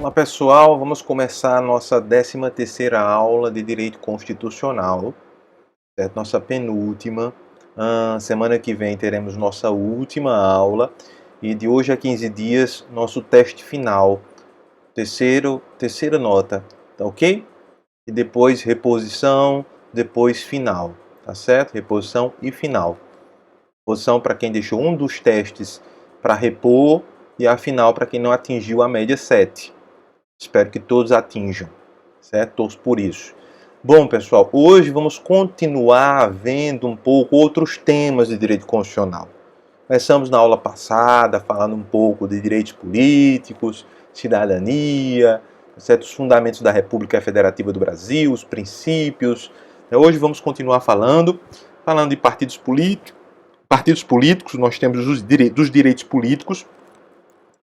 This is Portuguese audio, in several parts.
Olá pessoal, vamos começar a nossa 13ª aula de Direito Constitucional, certo? Nossa penúltima. Semana que vem teremos nossa última aula e de hoje a 15 dias nosso teste final, terceira nota, tá ok? E depois reposição, depois final, tá certo? Reposição e final. Reposição para quem deixou um dos testes para repor e a final para quem não atingiu a média 7. Espero que todos atinjam, certo? Torço por isso. Bom, pessoal, hoje vamos continuar vendo um pouco outros temas de direito constitucional. Começamos na aula passada falando um pouco de direitos políticos, cidadania, certos fundamentos da República Federativa do Brasil, os princípios. Hoje vamos continuar falando de partidos políticos. Partidos políticos, nós temos dos direitos políticos,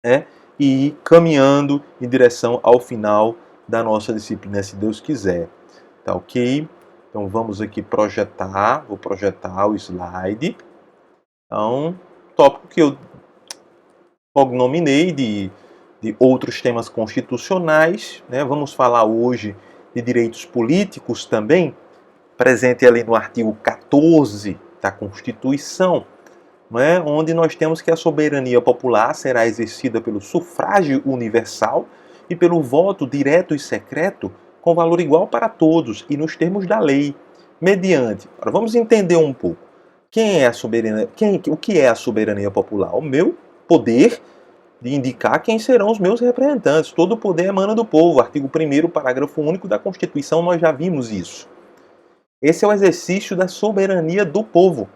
né? E caminhando em direção ao final da nossa disciplina, se Deus quiser. Tá ok? Então vamos aqui projetar, vou projetar o slide. Então, tópico que eu cognominei de outros temas constitucionais, né? Vamos falar hoje de direitos políticos também, presente ali no artigo 14 da Constituição, né, onde nós temos que a soberania popular será exercida pelo sufrágio universal e pelo voto direto e secreto com valor igual para todos e nos termos da lei, mediante. Agora vamos entender um pouco. Quem é a soberania? O que é a soberania popular? O meu poder de indicar quem serão os meus representantes. Todo o poder emana do povo. Artigo 1º, parágrafo único da Constituição, nós já vimos isso. Esse é o exercício da soberania do povo.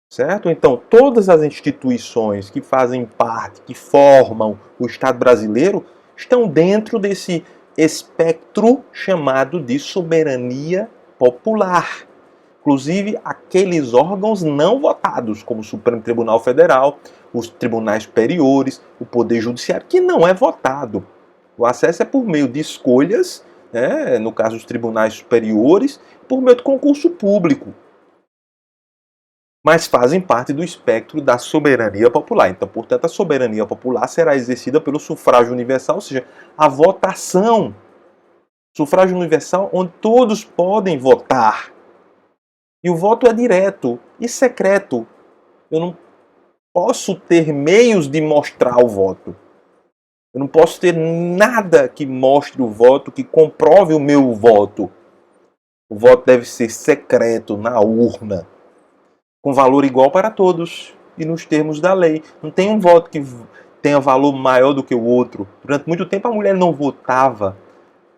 Certo? Então, todas as instituições que fazem parte, que formam o Estado brasileiro, estão dentro desse espectro chamado de soberania popular. Inclusive, aqueles órgãos não votados, como o Supremo Tribunal Federal, os tribunais superiores, o Poder Judiciário, que não é votado. O acesso é por meio de escolhas, né, no caso dos tribunais superiores, por meio de concurso público, mas fazem parte do espectro da soberania popular. Então, portanto, a soberania popular será exercida pelo sufrágio universal, ou seja, a votação. Sufrágio universal onde todos podem votar. E o voto é direto e secreto. Eu não posso ter meios de mostrar o voto. Eu não posso ter nada que mostre o voto, que comprove o meu voto. O voto deve ser secreto na urna, com valor igual para todos e nos termos da lei. Não tem um voto que tenha valor maior do que o outro. Durante muito tempo a mulher não votava.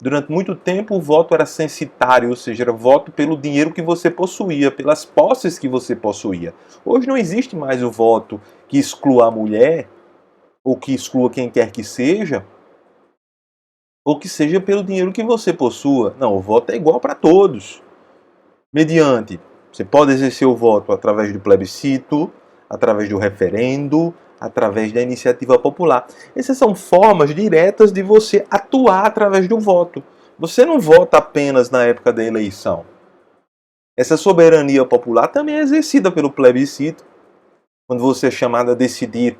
Durante muito tempo o voto era censitário, ou seja, era voto pelo dinheiro que você possuía, pelas posses que você possuía. Hoje não existe mais o voto que exclua a mulher, ou que exclua quem quer que seja, ou que seja pelo dinheiro que você possua. Não, o voto é igual para todos. Mediante, você pode exercer o voto através do plebiscito, através do referendo, através da iniciativa popular. Essas são formas diretas de você atuar através do voto. Você não vota apenas na época da eleição. Essa soberania popular também é exercida pelo plebiscito, quando você é chamado a decidir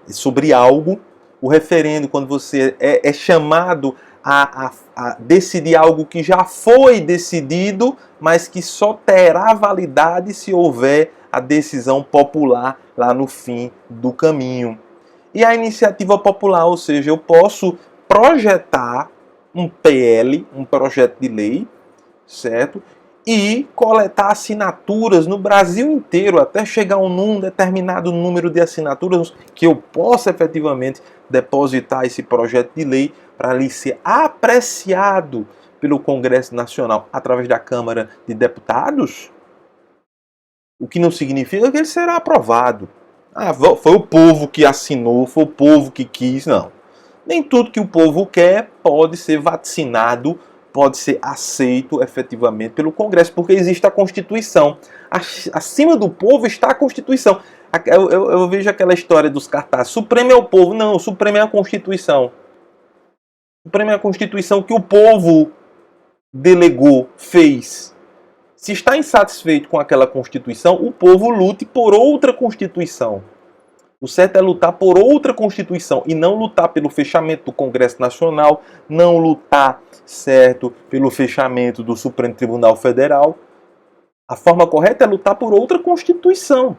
sobre algo. O referendo, quando você é chamado a decidir algo que já foi decidido, mas que só terá validade se houver a decisão popular lá no fim do caminho. E a iniciativa popular, ou seja, eu posso projetar um PL, um projeto de lei, certo? E coletar assinaturas no Brasil inteiro, até chegar a um determinado número de assinaturas que eu possa efetivamente depositar esse projeto de lei para ali ser apreciado pelo Congresso Nacional através da Câmara de Deputados, o que não significa que ele será aprovado. Foi o povo que assinou, foi o povo que quis, não. Nem tudo que o povo quer pode ser vaticinado, pode ser aceito efetivamente pelo Congresso, porque existe a Constituição. Acima do povo está a Constituição. Eu vejo aquela história dos cartazes, Supremo é o povo. Não, o Supremo é a Constituição. O Supremo é a Constituição que o povo delegou, fez. Se está insatisfeito com aquela Constituição, o povo lute por outra Constituição. O certo é lutar por outra Constituição e não lutar pelo fechamento do Congresso Nacional, não lutar, certo, pelo fechamento do Supremo Tribunal Federal. A forma correta é lutar por outra Constituição.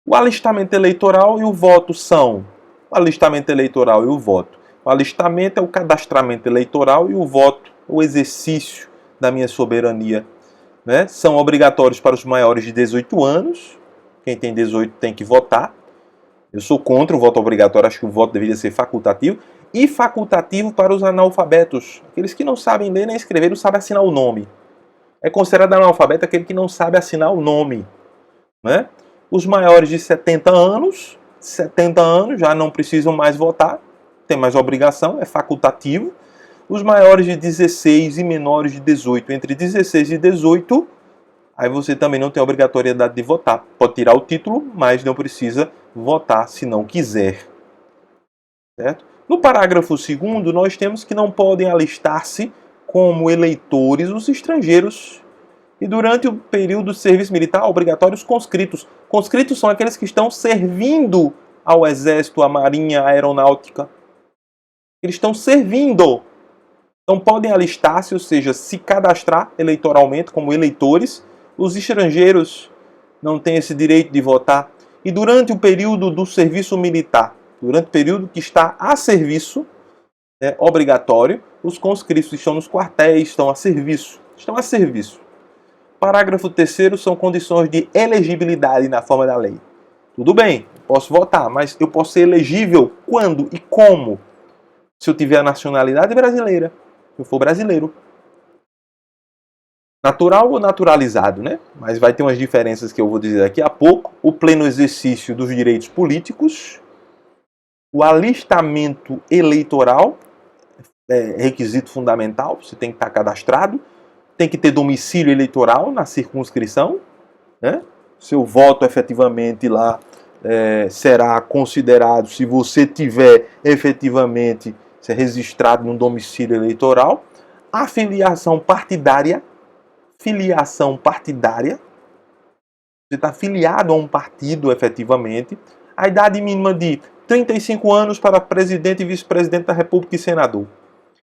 O alistamento eleitoral e o voto são o alistamento eleitoral e o voto. O alistamento é o cadastramento eleitoral e o voto, o exercício da minha soberania. Né? São obrigatórios para os maiores de 18 anos. Quem tem 18 tem que votar. Eu sou contra o voto obrigatório, acho que o voto deveria ser facultativo. E facultativo para os analfabetos, aqueles que não sabem ler nem escrever, não sabem assinar o nome. É considerado analfabeto aquele que não sabe assinar o nome. Né? Os maiores de 70 anos já não precisam mais votar, tem mais obrigação, é facultativo. Os maiores de 16 e menores de 18, entre 16 e 18, aí você também não tem a obrigatoriedade de votar. Pode tirar o título, mas não precisa votar se não quiser. Certo? No parágrafo 2º, nós temos que não podem alistar-se como eleitores os estrangeiros e durante o período de serviço militar obrigatório os conscritos. Conscritos são aqueles que estão servindo ao Exército, à Marinha, à Aeronáutica. Eles estão servindo. Não podem alistar-se, ou seja, se cadastrar eleitoralmente como eleitores. Os estrangeiros não têm esse direito de votar. E durante o período do serviço militar, durante o período que está a serviço, obrigatório, os conscritos estão nos quartéis, estão a serviço. Estão a serviço. Parágrafo 3º são condições de elegibilidade na forma da lei. Tudo bem, posso votar, mas eu posso ser elegível quando e como? Se eu tiver a nacionalidade brasileira, se eu for brasileiro. Natural ou naturalizado, né? Mas vai ter umas diferenças que eu vou dizer daqui a pouco. O pleno exercício dos direitos políticos, o alistamento eleitoral, é requisito fundamental, você tem que estar cadastrado. Tem que ter domicílio eleitoral na circunscrição, né? Seu voto efetivamente lá será considerado se você tiver efetivamente ser registrado num domicílio eleitoral. A filiação partidária, você está filiado a um partido efetivamente. A idade mínima de 35 anos para presidente e vice-presidente da República e senador.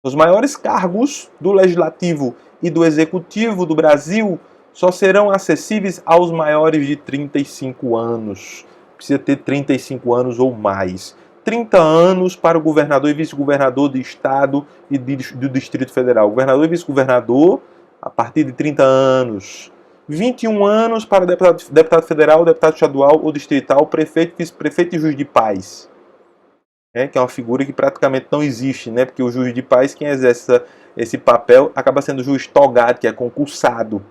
Os maiores cargos do Legislativo e do Executivo do Brasil só serão acessíveis aos maiores de 35 anos. Precisa ter 35 anos ou mais. 30 anos para o governador e vice-governador do Estado e do Distrito Federal. Governador e vice-governador a partir de 30 anos. 21 anos para deputado federal, deputado estadual ou distrital, prefeito, vice-prefeito e juiz de paz. Que é uma figura que praticamente não existe, né? Porque o juiz de paz, quem exerce esse papel, acaba sendo o juiz togado, que é concursado.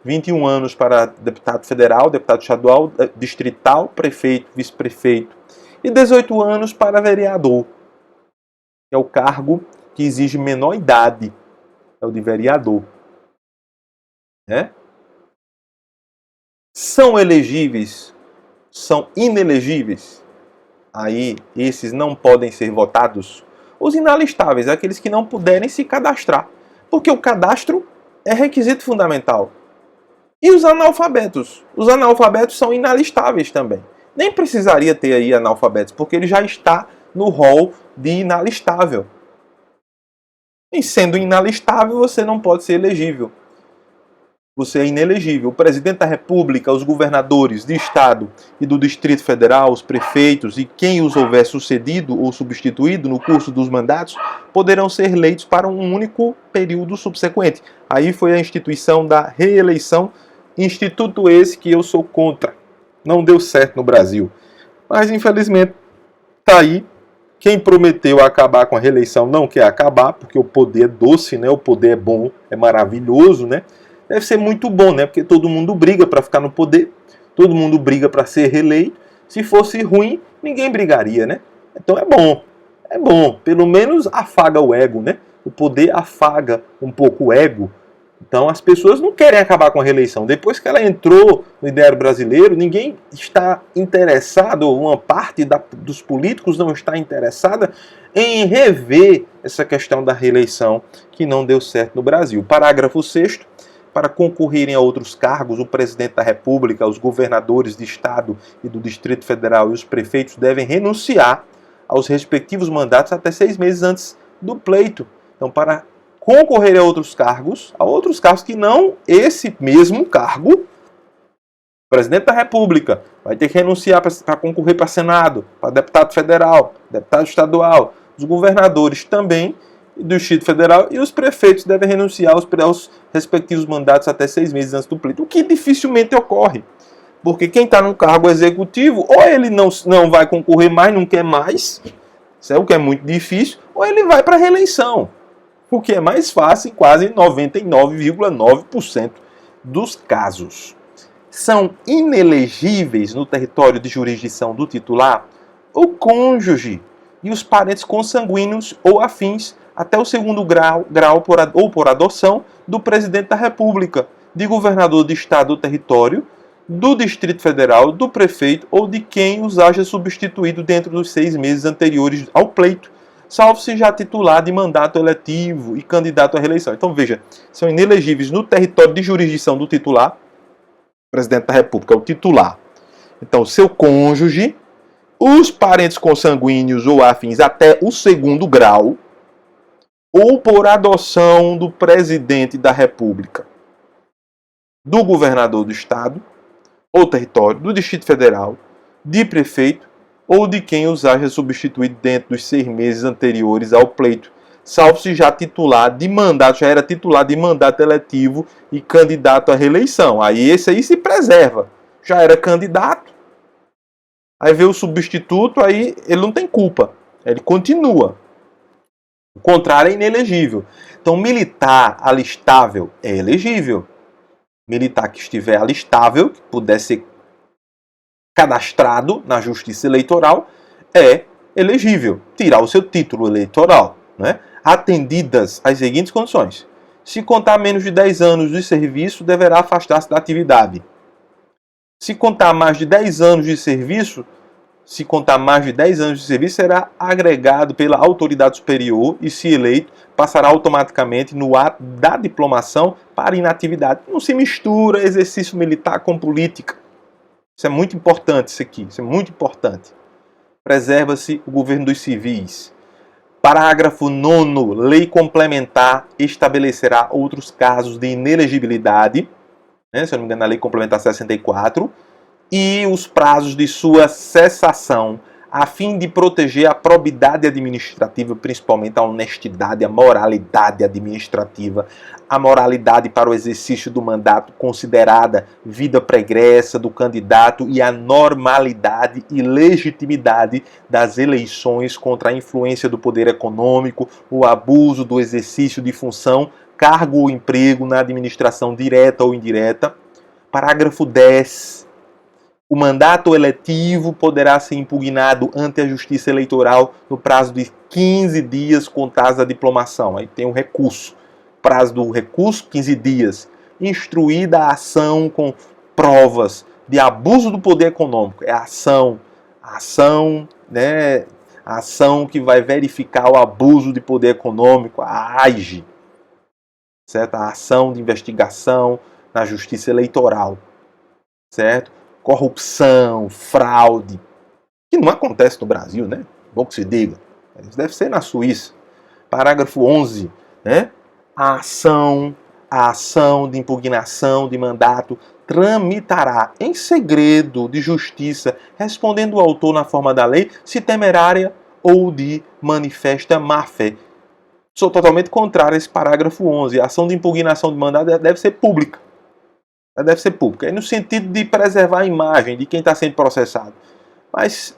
21 anos para deputado federal, deputado estadual, distrital, prefeito, vice-prefeito. E 18 anos para vereador, que é o cargo que exige menor idade, é o de vereador. São elegíveis, são inelegíveis. Aí esses não podem ser votados. Os inalistáveis, aqueles que não puderem se cadastrar. Porque o cadastro é requisito fundamental. E os analfabetos? Os analfabetos são inalistáveis também. Nem precisaria ter aí analfabetos, porque ele já está no rol de inalistável. E sendo inalistável, você não pode ser elegível. Você é inelegível. O presidente da República, os governadores de Estado e do Distrito Federal, os prefeitos e quem os houver sucedido ou substituído no curso dos mandatos poderão ser eleitos para um único período subsequente. Aí foi a instituição da reeleição, instituto esse que eu sou contra. Não deu certo no Brasil. Mas, infelizmente, está aí. Quem prometeu acabar com a reeleição não quer acabar, porque o poder é doce, né? O poder é bom, é maravilhoso, né? Deve ser muito bom, né? Porque todo mundo briga para ficar no poder, todo mundo briga para ser reeleito. Se fosse ruim, ninguém brigaria, né? Então é bom. Pelo menos afaga o ego, né? O poder afaga um pouco o ego. Então as pessoas não querem acabar com a reeleição. Depois que ela entrou no ideário brasileiro, ninguém está interessado, ou uma parte dos políticos não está interessada em rever essa questão da reeleição que não deu certo no Brasil. Parágrafo 6º. para concorrerem a outros cargos, o presidente da República, os governadores de estado e do Distrito Federal e os prefeitos devem renunciar aos respectivos mandatos até 6 meses antes do pleito. Então, para concorrer a outros cargos que não esse mesmo cargo, o presidente da República vai ter que renunciar para concorrer para Senado, para deputado federal, deputado estadual, os governadores também do Distrito Federal e os prefeitos devem renunciar aos respectivos mandatos até 6 meses antes do pleito, o que dificilmente ocorre. Porque quem está no cargo executivo, ou ele não vai concorrer mais, não quer mais, isso é o que é muito difícil, ou ele vai para a reeleição, o que é mais fácil em quase 99,9% dos casos. São inelegíveis no território de jurisdição do titular o cônjuge e os parentes consanguíneos ou afins até o segundo grau ou por adoção do presidente da República, de governador de estado ou território, do Distrito Federal, do prefeito ou de quem os haja substituído dentro dos 6 meses anteriores ao pleito, salvo se já titular de mandato eletivo e candidato à reeleição. Então veja, são inelegíveis no território de jurisdição do titular, o presidente da República é o titular. Então seu cônjuge, os parentes consanguíneos ou afins até o segundo grau, ou por adoção do presidente da República, do governador do estado ou território, do Distrito Federal, de prefeito ou de quem os haja substituído dentro dos 6 meses anteriores ao pleito, salvo se já era titular de mandato eletivo e candidato à reeleição. Aí esse aí se preserva, já era candidato, aí vê o substituto, aí ele não tem culpa, ele continua. O contrário é inelegível. Então, militar alistável é elegível. Militar que estiver alistável, que puder ser cadastrado na Justiça Eleitoral, é elegível. Tirar o seu título eleitoral, né? Atendidas as seguintes condições. Se contar menos de 10 anos de serviço, deverá afastar-se da atividade. Se contar mais de 10 anos de serviço, será agregado pela autoridade superior e, se eleito, passará automaticamente no ato da diplomação para inatividade. Não se mistura exercício militar com política. Isso é muito importante, isso é muito importante. Preserva-se o governo dos civis. Parágrafo 9º. Lei complementar estabelecerá outros casos de inelegibilidade, né, se eu não me engano, na Lei Complementar 64, e os prazos de sua cessação, a fim de proteger a probidade administrativa, principalmente a honestidade, a moralidade administrativa, a moralidade para o exercício do mandato considerada vida pregressa do candidato e a normalidade e legitimidade das eleições contra a influência do poder econômico, o abuso do exercício de função, cargo ou emprego na administração direta ou indireta. Parágrafo 10. O mandato eletivo poderá ser impugnado ante a Justiça Eleitoral no prazo de 15 dias contados da diplomação. Aí tem o recurso. Prazo do recurso, 15 dias. Instruída a ação com provas de abuso do poder econômico. É a ação, né? A ação que vai verificar o abuso de poder econômico, a AIGE. Certo? A ação de investigação na Justiça Eleitoral. Certo? Corrupção, fraude, que não acontece no Brasil, né? Bom que se diga. Isso deve ser na Suíça. Parágrafo 11, né? A ação de impugnação de mandato tramitará em segredo de justiça, respondendo o autor na forma da lei, se temerária ou de manifesta má-fé. Sou totalmente contrário a esse parágrafo 11. A ação de impugnação de mandato deve ser pública. Deve ser pública. É no sentido de preservar a imagem de quem está sendo processado. Mas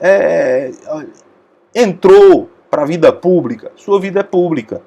entrou para a vida pública, sua vida é pública.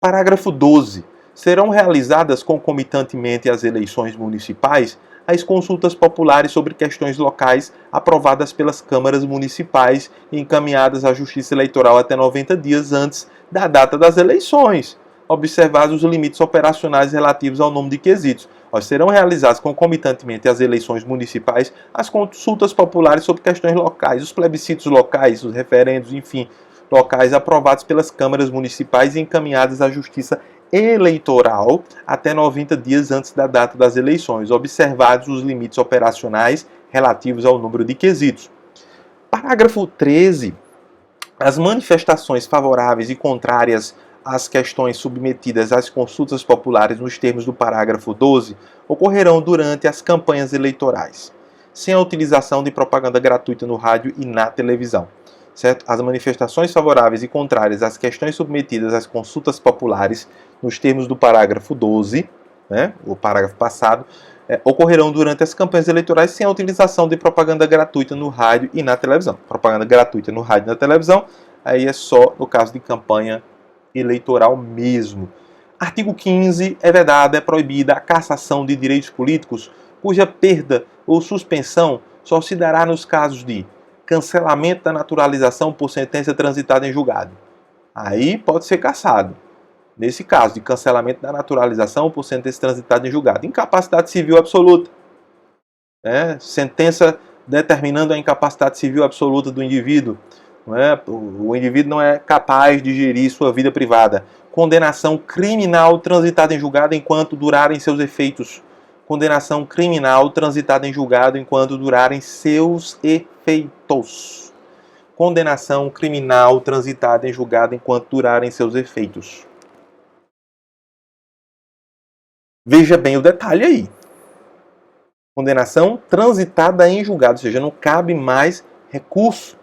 Parágrafo 12. Serão realizadas concomitantemente às eleições municipais as consultas populares sobre questões locais aprovadas pelas câmaras municipais e encaminhadas à Justiça Eleitoral até 90 dias antes da data das eleições, observados os limites operacionais relativos ao número de quesitos. Serão realizadas concomitantemente às eleições municipais as consultas populares sobre questões locais, os plebiscitos locais, os referendos, enfim, locais aprovados pelas câmaras municipais e encaminhadas à Justiça eleitoral até 90 dias antes da data das eleições, observados os limites operacionais relativos ao número de quesitos. Parágrafo 13. As manifestações favoráveis e contrárias às questões submetidas às consultas populares nos termos do parágrafo 12 ocorrerão durante as campanhas eleitorais, sem a utilização de propaganda gratuita no rádio e na televisão. Certo? As manifestações favoráveis e contrárias às questões submetidas às consultas populares nos termos do parágrafo 12, né, o parágrafo passado, ocorrerão durante as campanhas eleitorais sem a utilização de propaganda gratuita no rádio e na televisão. Propaganda gratuita no rádio e na televisão, aí é só no caso de campanha eleitoral mesmo. Artigo 15. É vedada, é proibida a cassação de direitos políticos cuja perda ou suspensão só se dará nos casos de cancelamento da naturalização por sentença transitada em julgado. Aí pode ser cassado. Nesse caso de cancelamento da naturalização por sentença transitada em julgado. Incapacidade civil absoluta. Sentença determinando a incapacidade civil absoluta do indivíduo. O indivíduo não é capaz de gerir sua vida privada. Condenação criminal transitada em julgado enquanto durarem seus efeitos. Condenação criminal transitada em julgado enquanto durarem seus efeitos. Condenação criminal transitada em julgado enquanto durarem seus efeitos. Veja bem o detalhe aí. Condenação transitada em julgado, ou seja, não cabe mais recurso.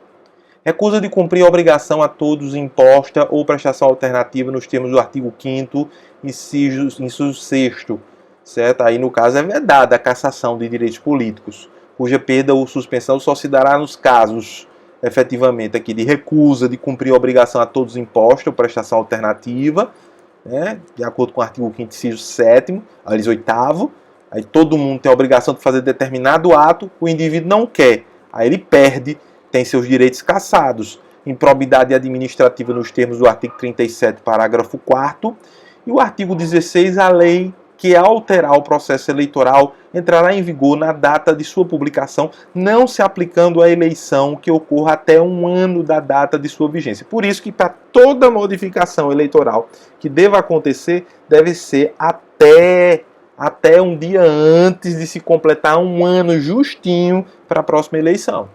Recusa de cumprir a obrigação a todos imposta ou prestação alternativa nos termos do artigo 5º, inciso 6º. Certo? Aí, no caso, é vedada a cassação de direitos políticos, cuja perda ou suspensão só se dará nos casos, efetivamente, aqui de recusa de cumprir a obrigação a todos imposta ou prestação alternativa, de acordo com o artigo 5º, inciso 7º, aliás, 8º, aí todo mundo tem a obrigação de fazer determinado ato, o indivíduo não quer, aí ele perde, tem seus direitos cassados. Improbidade administrativa nos termos do artigo 37, parágrafo 4º, e o artigo 16, a lei que alterar o processo eleitoral entrará em vigor na data de sua publicação, não se aplicando à eleição que ocorra até um ano da data de sua vigência. Por isso que para toda modificação eleitoral que deva acontecer, deve ser até um dia antes de se completar um ano justinho para a próxima eleição.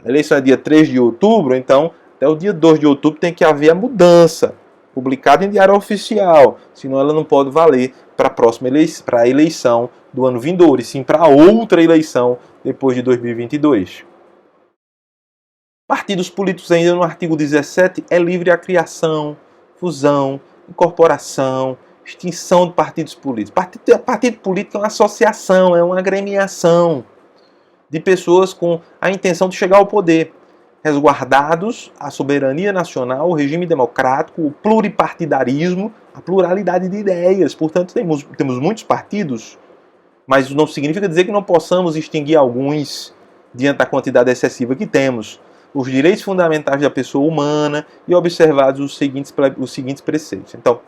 A eleição é dia 3 de outubro, então até o dia 2 de outubro tem que haver a mudança, publicada em diário oficial, senão ela não pode valer para a próxima eleição, para a eleição do ano vindouro, e sim para outra eleição depois de 2022. Partidos políticos, ainda no artigo 17, é livre a criação, fusão, incorporação, extinção de partidos políticos. Partido político é uma associação, é uma agremiação de pessoas com a intenção de chegar ao poder, resguardados a soberania nacional, o regime democrático, o pluripartidarismo, a pluralidade de ideias. Portanto, temos muitos partidos, mas não significa dizer que não possamos extinguir alguns diante da quantidade excessiva que temos. Os direitos fundamentais da pessoa humana e observados os seguintes preceitos. Então,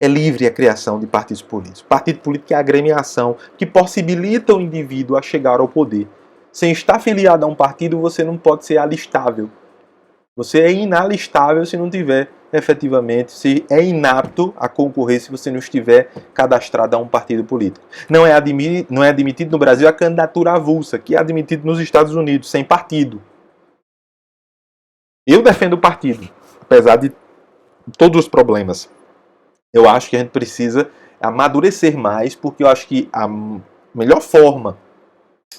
é livre a criação de partidos políticos. Partido político é a agremiação que possibilita o indivíduo a chegar ao poder. Sem estar filiado a um partido, você não pode ser alistável. Você é inalistável se não tiver, efetivamente, se é inapto a concorrer se você não estiver cadastrado a um partido político. Não é admitido no Brasil a candidatura avulsa, que é admitido nos Estados Unidos, sem partido. Eu defendo o partido, apesar de todos os problemas. Eu acho que a gente precisa amadurecer mais, porque eu acho que a melhor forma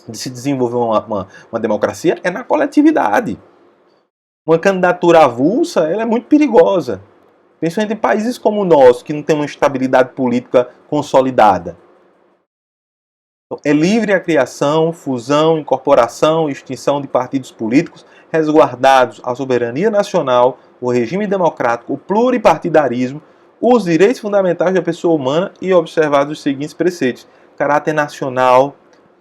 de se desenvolver uma democracia é na coletividade. Uma candidatura avulsa, ela é muito perigosa. Principalmente em países como o nosso, que não tem uma estabilidade política consolidada. Então, é livre a criação, fusão, incorporação e extinção de partidos políticos, resguardados a soberania nacional, o regime democrático, o pluripartidarismo, os direitos fundamentais da pessoa humana e observados os seguintes preceitos: caráter nacional,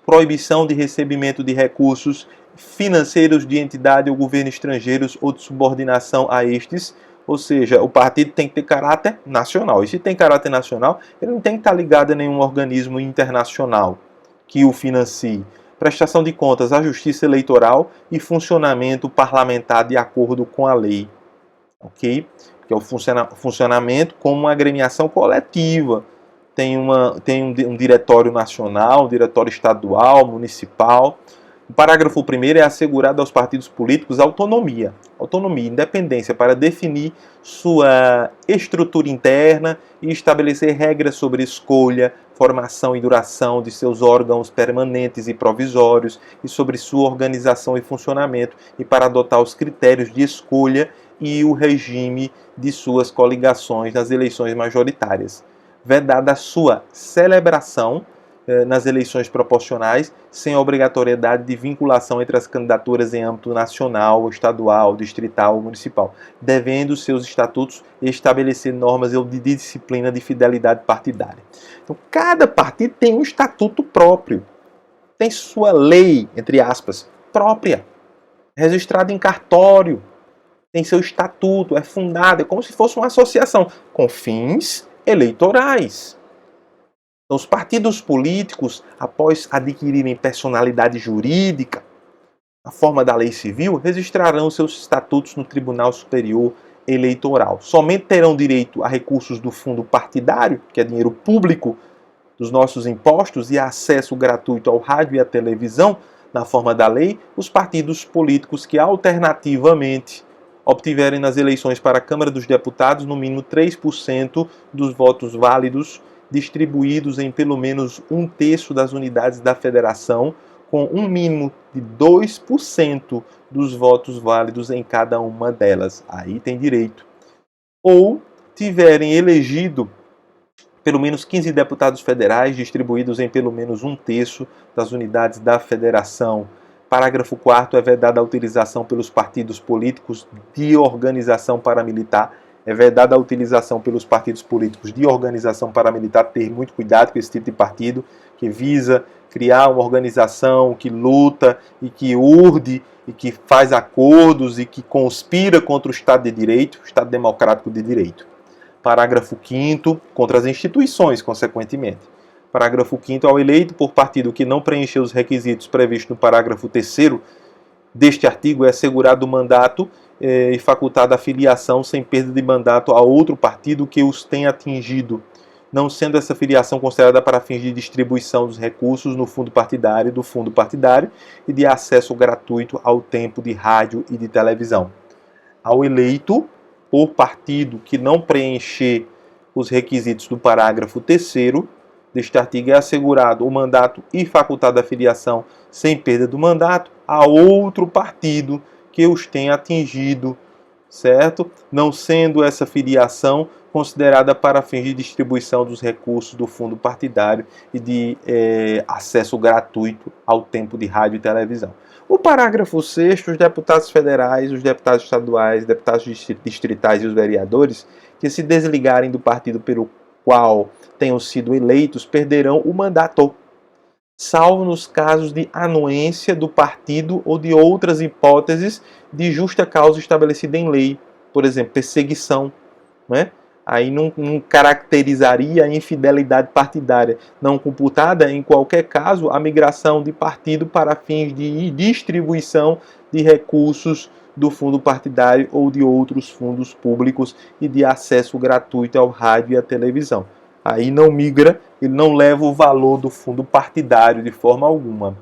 proibição de recebimento de recursos financeiros de entidade ou governo estrangeiros ou de subordinação a estes, ou seja, o partido tem que ter caráter nacional. E se tem caráter nacional, ele não tem que estar ligado a nenhum organismo internacional que o financie. Prestação de contas à justiça eleitoral e funcionamento parlamentar de acordo com a lei. Ok? que é o funcionamento como uma agremiação coletiva. Tem um diretório nacional, um diretório estadual, municipal. O parágrafo 1º é assegurado aos partidos políticos autonomia, independência para definir sua estrutura interna e estabelecer regras sobre escolha, formação e duração de seus órgãos permanentes e provisórios e sobre sua organização e funcionamento, e para adotar os critérios de escolha e o regime de suas coligações nas eleições majoritárias. Vedada a sua celebração nas eleições proporcionais, sem obrigatoriedade de vinculação entre as candidaturas em âmbito nacional, estadual, distrital ou municipal, devendo seus estatutos estabelecer normas de disciplina de fidelidade partidária. Então, cada partido tem um estatuto próprio, tem sua lei, entre aspas, própria, registrada em cartório, tem seu estatuto, é fundado, é como se fosse uma associação com fins eleitorais. Então, os partidos políticos, após adquirirem personalidade jurídica, na forma da lei civil, registrarão seus estatutos no Tribunal Superior Eleitoral. Somente terão direito a recursos do fundo partidário, que é dinheiro público dos nossos impostos, e acesso gratuito ao rádio e à televisão, na forma da lei, os partidos políticos que alternativamente obtiverem nas eleições para a Câmara dos Deputados no mínimo 3% dos votos válidos distribuídos em pelo menos 1/3 das unidades da federação, com um mínimo de 2% dos votos válidos em cada uma delas. Aí tem direito. Ou tiverem elegido pelo menos 15 deputados federais distribuídos em pelo menos 1/3 das unidades da federação. Parágrafo 4º, é vedada a utilização pelos partidos políticos de organização paramilitar. É vedada a utilização pelos partidos políticos de organização paramilitar. Ter muito cuidado com esse tipo de partido que visa criar uma organização que luta e que urde e que faz acordos e que conspira contra o Estado de Direito, o Estado Democrático de Direito. Parágrafo 5º, contra as instituições, consequentemente. Parágrafo 5º, ao eleito por partido que não preencher os requisitos previstos no parágrafo 3º deste artigo, é assegurado o mandato e facultada a filiação sem perda de mandato a outro partido que os tenha atingido, não sendo essa filiação considerada para fins de distribuição dos recursos no fundo partidário, do fundo partidário e de acesso gratuito ao tempo de rádio e de televisão. Ao eleito por partido que não preencher os requisitos do parágrafo 3º deste artigo, é assegurado o mandato e facultada a filiação sem perda do mandato a outro partido que os tenha atingido, certo? Não sendo essa filiação considerada para fins de distribuição dos recursos do fundo partidário e de acesso gratuito ao tempo de rádio e televisão. O parágrafo 6º, os deputados federais, os deputados estaduais, os deputados distritais e os vereadores que se desligarem do partido pelo qual tenham sido eleitos perderão o mandato, salvo nos casos de anuência do partido ou de outras hipóteses de justa causa estabelecida em lei, por exemplo, perseguição, né? Aí não caracterizaria a infidelidade partidária, não computada em qualquer caso a migração de partido para fins de distribuição de recursos do fundo partidário ou de outros fundos públicos e de acesso gratuito ao rádio e à televisão. Aí não migra, ele não leva o valor do fundo partidário de forma alguma.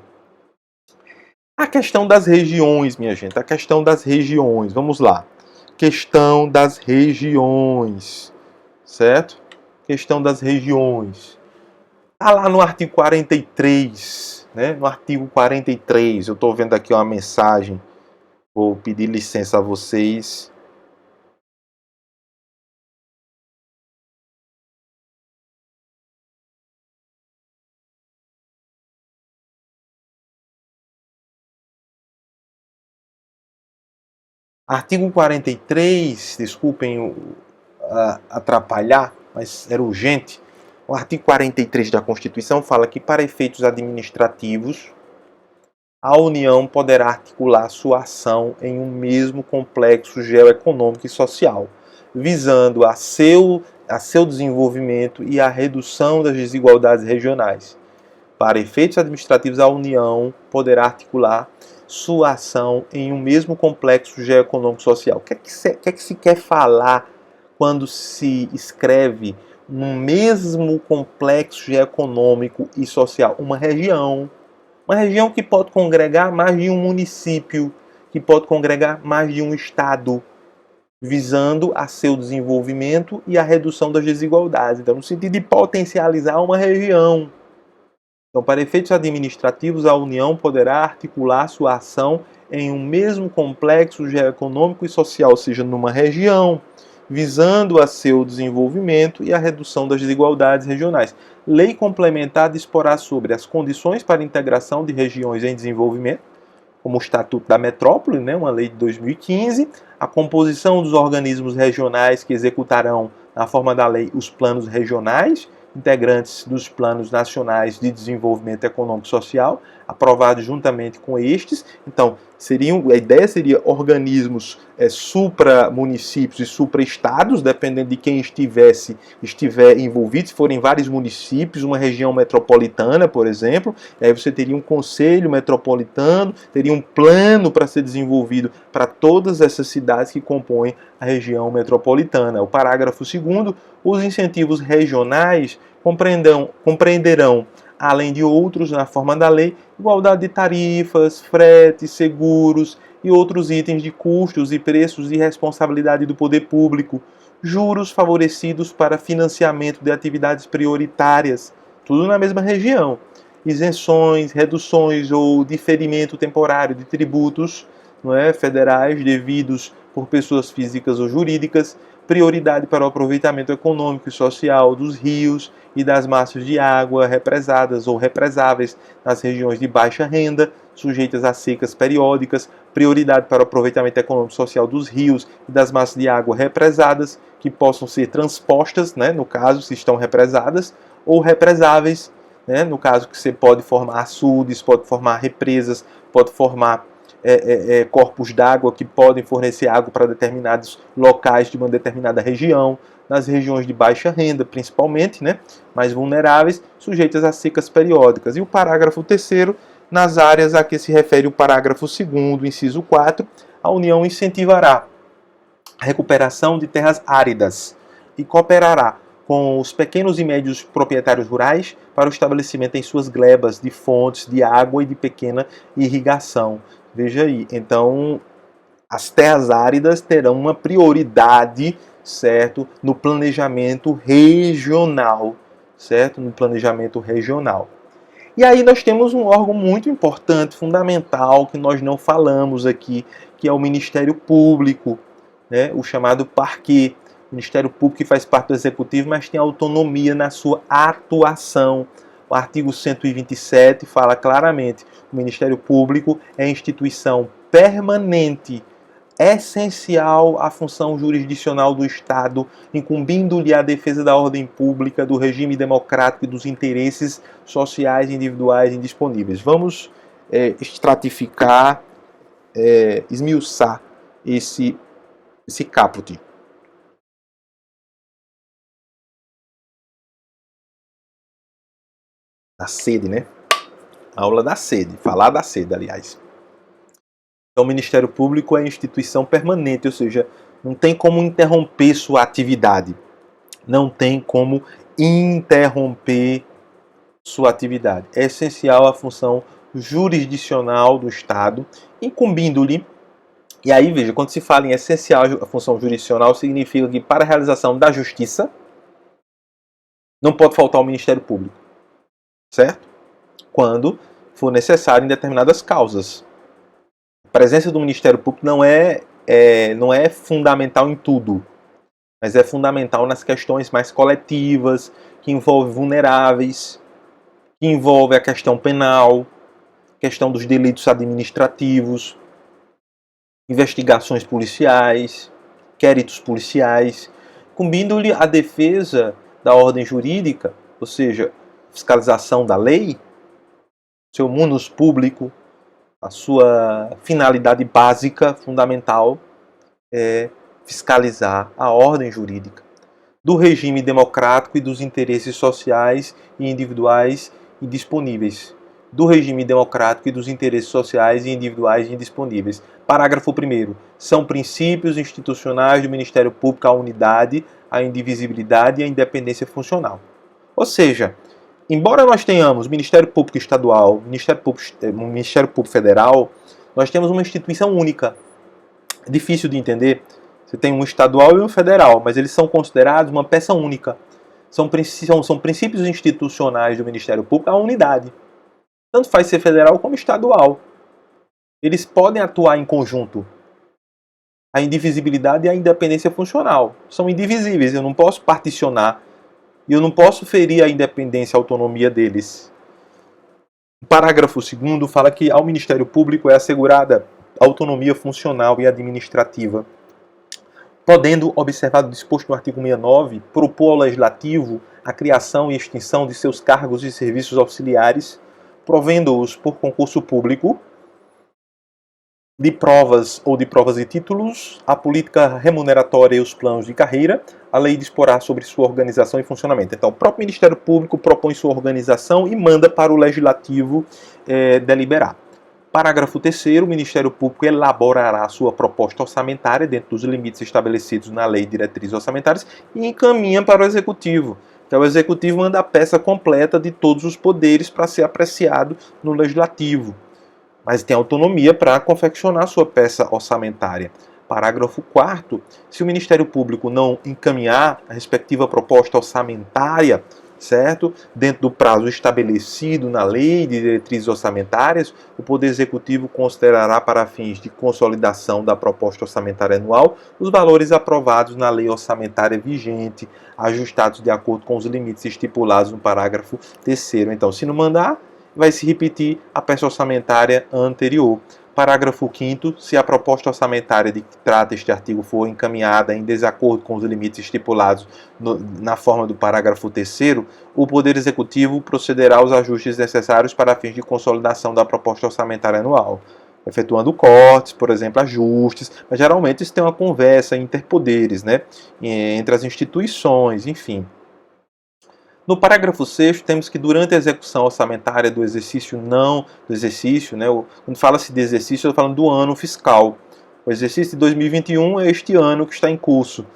A questão das regiões, minha gente, a questão das regiões, vamos lá. Questão das regiões, certo? Questão das regiões. Está lá no artigo 43, né? No artigo 43, eu estou vendo aqui uma mensagem, vou pedir licença a vocês. Artigo 43, desculpem atrapalhar, mas era urgente. O artigo 43 da Constituição fala que, para efeitos administrativos, a União poderá articular sua ação em um mesmo complexo geoeconômico e social, visando a seu desenvolvimento e a redução das desigualdades regionais. Para efeitos administrativos, a União poderá articular sua ação em um mesmo complexo geoeconômico social. O que é que se quer falar quando se escreve no mesmo complexo econômico e social, uma região que pode congregar mais de um município, que pode congregar mais de um estado, visando a seu desenvolvimento e a redução das desigualdades. Então, no sentido de potencializar uma região. Então, para efeitos administrativos, a União poderá articular sua ação em um mesmo complexo geoeconômico e social, ou seja, numa região, visando a seu desenvolvimento e a redução das desigualdades regionais. Lei complementar disporá sobre as condições para a integração de regiões em desenvolvimento, como o Estatuto da Metrópole, né, uma lei de 2015, a composição dos organismos regionais que executarão, na forma da lei, os planos regionais, integrantes dos planos nacionais de desenvolvimento econômico e social, aprovados juntamente com estes. Então, a ideia seria organismos supra-municípios e supra-estados, dependendo de quem estiver envolvido. Se forem vários municípios, uma região metropolitana, por exemplo, aí você teria um conselho metropolitano, teria um plano para ser desenvolvido para todas essas cidades que compõem a região metropolitana. O parágrafo 2º, os incentivos regionais compreenderão, além de outros na forma da lei, igualdade de tarifas, fretes, seguros e outros itens de custos e preços e responsabilidade do poder público, juros favorecidos para financiamento de atividades prioritárias, tudo na mesma região, isenções, reduções ou diferimento temporário de tributos, federais devidos por pessoas físicas ou jurídicas, prioridade para o aproveitamento econômico e social dos rios e das massas de água represadas ou represáveis nas regiões de baixa renda, sujeitas a secas periódicas, prioridade para o aproveitamento econômico e social dos rios e das massas de água represadas, que possam ser transpostas, no caso, se estão represadas, ou represáveis, no caso que você pode formar açudes, pode formar represas, pode formar corpos d'água que podem fornecer água para determinados locais de uma determinada região, nas regiões de baixa renda, principalmente, mais vulneráveis, sujeitas a secas periódicas. E o parágrafo 3º, nas áreas a que se refere o parágrafo 2º, inciso 4, a União incentivará a recuperação de terras áridas e cooperará com os pequenos e médios proprietários rurais para o estabelecimento em suas glebas de fontes de água e de pequena irrigação. Veja aí, então as terras áridas terão uma prioridade, certo, no planejamento regional, certo, no planejamento regional. E aí nós temos um órgão muito importante, fundamental, que nós não falamos aqui, que é o Ministério Público, o chamado Parquet. O Ministério Público que faz parte do Executivo, mas tem autonomia na sua atuação. O artigo 127 fala claramente: o Ministério Público é instituição permanente, essencial à função jurisdicional do Estado, incumbindo-lhe a defesa da ordem pública, do regime democrático e dos interesses sociais individuais indisponíveis. Vamos estratificar, esmiuçar esse caput. Da sede, Aula da sede, falar da sede, aliás. Então, o Ministério Público é instituição permanente, ou seja, não tem como interromper sua atividade. Não tem como interromper sua atividade. É essencial à função jurisdicional do Estado, incumbindo-lhe. E aí, veja, quando se fala em essencial à função jurisdicional, significa que para a realização da justiça, não pode faltar o Ministério Público. Certo? Quando for necessário em determinadas causas. A presença do Ministério Público não é fundamental em tudo, mas é fundamental nas questões mais coletivas, que envolvem vulneráveis, que envolve a questão penal, questão dos delitos administrativos, investigações policiais, inquéritos policiais, incumbindo-lhe a defesa da ordem jurídica, ou seja, fiscalização da lei, seu munus público, a sua finalidade básica, fundamental, é fiscalizar a ordem jurídica do regime democrático e dos interesses sociais e individuais indisponíveis. do regime democrático e dos interesses sociais e individuais indisponíveis. Parágrafo 1º. São princípios institucionais do Ministério Público a unidade, a indivisibilidade e a independência funcional. Ou seja, embora nós tenhamos Ministério Público Estadual, Ministério Público Federal, nós temos uma instituição única. É difícil de entender. Você tem um estadual e um federal, mas eles são considerados uma peça única. São princípios institucionais do Ministério Público a unidade. Tanto faz ser federal como estadual. Eles podem atuar em conjunto. A indivisibilidade e a independência funcional são indivisíveis. Eu não posso particionar e eu não posso ferir a independência e a autonomia deles. O parágrafo 2º fala que ao Ministério Público é assegurada autonomia funcional e administrativa, podendo, observado o disposto no artigo 69, propor ao Legislativo a criação e extinção de seus cargos e serviços auxiliares, provendo-os por concurso público, de provas ou de provas e títulos, a política remuneratória e os planos de carreira, a lei disporá sobre sua organização e funcionamento. Então, o próprio Ministério Público propõe sua organização e manda para o Legislativo deliberar. Parágrafo 3º, o Ministério Público elaborará sua proposta orçamentária dentro dos limites estabelecidos na Lei de Diretrizes Orçamentárias e encaminha para o Executivo. Então, o Executivo manda a peça completa de todos os poderes para ser apreciado no Legislativo, mas tem autonomia para confeccionar sua peça orçamentária. Parágrafo 4º, se o Ministério Público não encaminhar a respectiva proposta orçamentária, certo? Dentro do prazo estabelecido na Lei de Diretrizes Orçamentárias, o Poder Executivo considerará para fins de consolidação da proposta orçamentária anual os valores aprovados na lei orçamentária vigente, ajustados de acordo com os limites estipulados no parágrafo 3º. Então, se não mandar, vai se repetir a peça orçamentária anterior. Parágrafo 5º, se a proposta orçamentária de que trata este artigo for encaminhada em desacordo com os limites estipulados na forma do parágrafo 3º, o Poder Executivo procederá aos ajustes necessários para fins de consolidação da proposta orçamentária anual, efetuando cortes, por exemplo, ajustes, mas geralmente isso tem uma conversa interpoderes, né, entre as instituições, enfim. No parágrafo 6º, temos que durante a execução orçamentária do exercício quando fala-se de exercício, eu estou falando do ano fiscal. O exercício de 2021 é este ano que está em curso.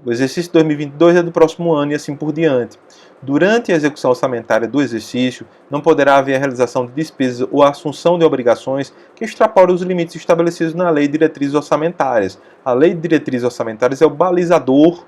O exercício de 2022 é do próximo ano e assim por diante. Durante a execução orçamentária do exercício, não poderá haver a realização de despesas ou a assunção de obrigações que extrapolem os limites estabelecidos na Lei de Diretrizes Orçamentárias. A Lei de Diretrizes Orçamentárias é o balizador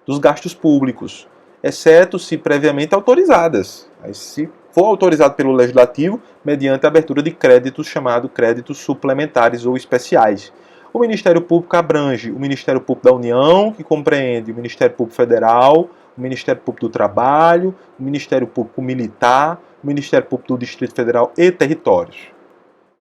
dos gastos públicos, exceto se previamente autorizadas. Aí, se for autorizado pelo Legislativo, mediante a abertura de créditos chamados créditos suplementares ou especiais. O Ministério Público abrange o Ministério Público da União, que compreende o Ministério Público Federal, o Ministério Público do Trabalho, o Ministério Público Militar, o Ministério Público do Distrito Federal e Territórios.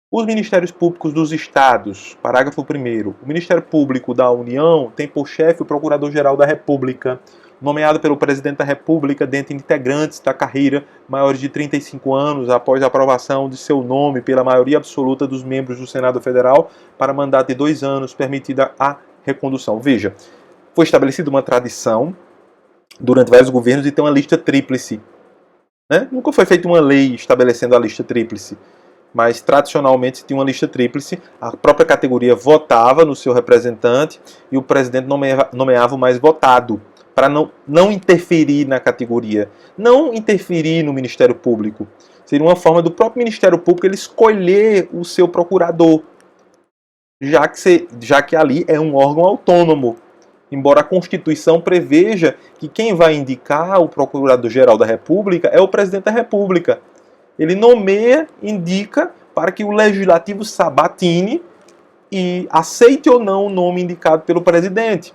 Os Ministérios Públicos dos Estados, parágrafo 1º. O Ministério Público da União tem por chefe o Procurador-Geral da República, nomeado pelo Presidente da República dentre integrantes da carreira maiores de 35 anos, após a aprovação de seu nome pela maioria absoluta dos membros do Senado Federal, para mandato de 2 anos, permitida a recondução. Veja, foi estabelecida uma tradição durante vários governos de ter uma lista tríplice, né? Nunca foi feita uma lei estabelecendo a lista tríplice, mas tradicionalmente se tinha uma lista tríplice, a própria categoria votava no seu representante e o presidente nomeava o mais votado, para não interferir na categoria, não interferir no Ministério Público. Seria uma forma do próprio Ministério Público ele escolher o seu procurador, já que ali é um órgão autônomo, embora a Constituição preveja que quem vai indicar o Procurador-Geral da República é o Presidente da República. Ele nomeia, indica, para que o Legislativo sabatine e aceite ou não o nome indicado pelo Presidente.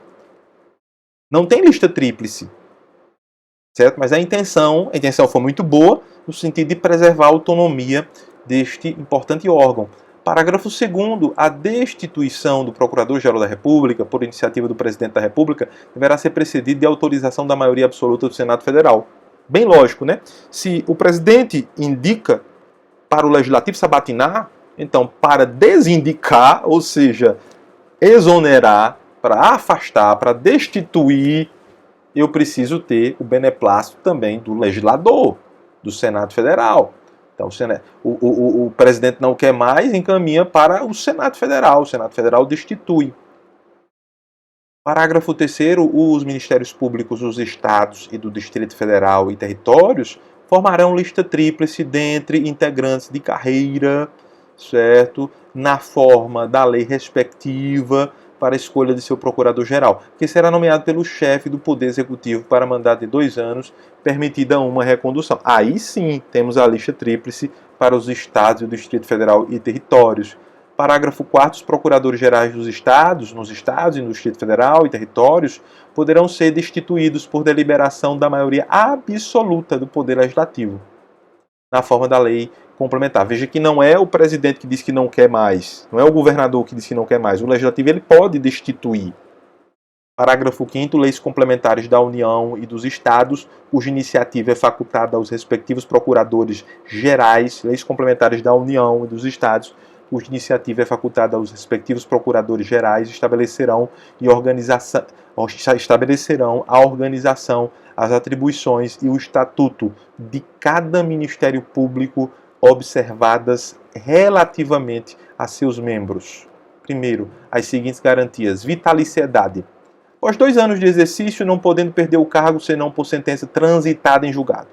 Não tem lista tríplice, certo? Mas a intenção foi muito boa, no sentido de preservar a autonomia deste importante órgão. Parágrafo 2º. A destituição do Procurador-Geral da República, por iniciativa do Presidente da República, deverá ser precedida de autorização da maioria absoluta do Senado Federal. Bem lógico, né? Se o Presidente indica para o Legislativo sabatinar, então, para desindicar, ou seja, exonerar, para afastar, para destituir, eu preciso ter o beneplácito também do legislador, do Senado Federal. Então, o presidente não quer mais, encaminha para o Senado Federal. O Senado Federal destitui. Parágrafo 3º, os Ministérios Públicos dos Estados e do Distrito Federal e territórios formarão lista tríplice dentre integrantes de carreira, certo? Na forma da lei respectiva para a escolha de seu procurador-geral, que será nomeado pelo chefe do Poder Executivo para mandato de 2 anos, permitida uma recondução. Aí sim temos a lista tríplice para os estados e o Distrito Federal e territórios. Parágrafo 4º, os procuradores-gerais dos estados, nos estados e no Distrito Federal e territórios, poderão ser destituídos por deliberação da maioria absoluta do Poder Legislativo, na forma da lei complementar. Veja que não é o presidente que diz que não quer mais, não é o governador que diz que não quer mais. O Legislativo ele pode destituir. Parágrafo 5º, leis complementares da União e dos Estados, cuja iniciativa é facultada aos respectivos procuradores gerais, leis complementares da União e dos Estados, cuja iniciativa é facultada aos respectivos procuradores gerais, estabelecerão a organização, as atribuições e o estatuto de cada Ministério Público, observadas relativamente a seus membros. Primeiro, as seguintes garantias: vitaliciedade. Após 2 anos de exercício, não podendo perder o cargo senão por sentença transitada em julgado.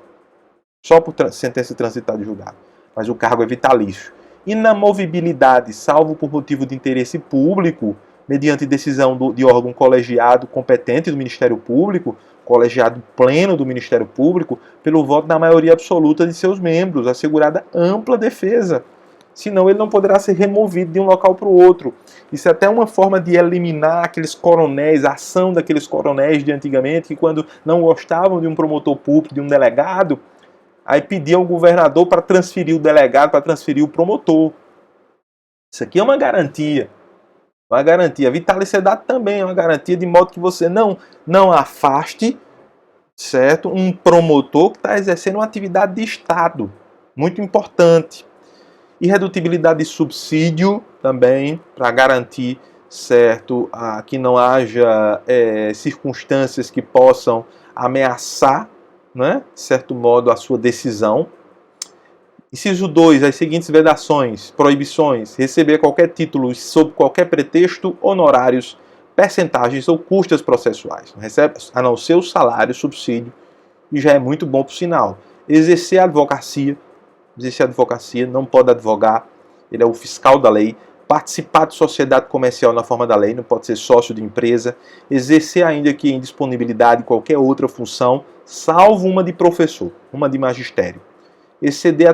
Só por sentença transitada em julgado. Mas o cargo é vitalício. Inamovibilidade, salvo por motivo de interesse público, mediante decisão de órgão colegiado competente do Ministério Público, colegiado pleno do Ministério Público, pelo voto da maioria absoluta de seus membros, assegurada ampla defesa. Senão ele não poderá ser removido de um local para o outro. Isso é até uma forma de eliminar aqueles coronéis, a ação daqueles coronéis de antigamente, que quando não gostavam de um promotor público, de um delegado, aí pediam ao governador para transferir o delegado, para transferir o promotor. Isso aqui é uma garantia. Uma garantia. A vitaliciedade também é uma garantia, de modo que você não afaste, certo, um promotor que está exercendo uma atividade de Estado. Muito importante. Irredutibilidade de subsídio também, para garantir, certo, que não haja circunstâncias que possam ameaçar, né, de certo modo, a sua decisão. Inciso 2, as seguintes vedações, proibições: receber qualquer título sob qualquer pretexto, honorários, percentagens ou custas processuais. Não recebe, a não ser o salário, subsídio, e já é muito bom por sinal. Exercer a advocacia, não pode advogar, ele é o fiscal da lei. Participar de sociedade comercial na forma da lei, não pode ser sócio de empresa. Exercer ainda que em disponibilidade qualquer outra função, salvo uma de professor, uma de magistério. Exercer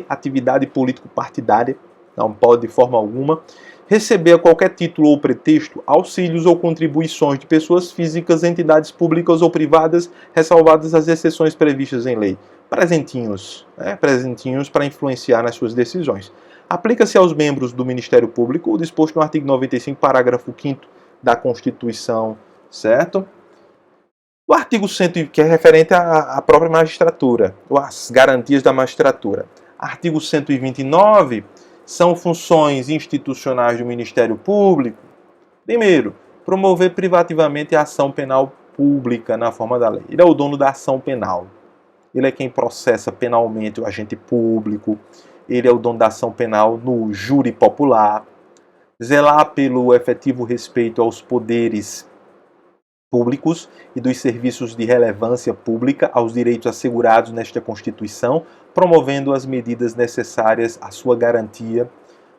atividade político-partidária, não pode de forma alguma. Receber a qualquer título ou pretexto auxílios ou contribuições de pessoas físicas, entidades públicas ou privadas, ressalvadas as exceções previstas em lei. Presentinhos, presentinhos para influenciar nas suas decisões. Aplica-se aos membros do Ministério Público o disposto no artigo 95, parágrafo 5º da Constituição, certo? O artigo 100, que é referente à própria magistratura, as garantias da magistratura. Artigo 129 são funções institucionais do Ministério Público. Primeiro, promover privativamente a ação penal pública na forma da lei. Ele é o dono da ação penal. Ele é quem processa penalmente o agente público. Ele é o dono da ação penal no júri popular. Zelar pelo efetivo respeito aos poderes públicos e dos serviços de relevância pública, aos direitos assegurados nesta Constituição, promovendo as medidas necessárias à sua garantia.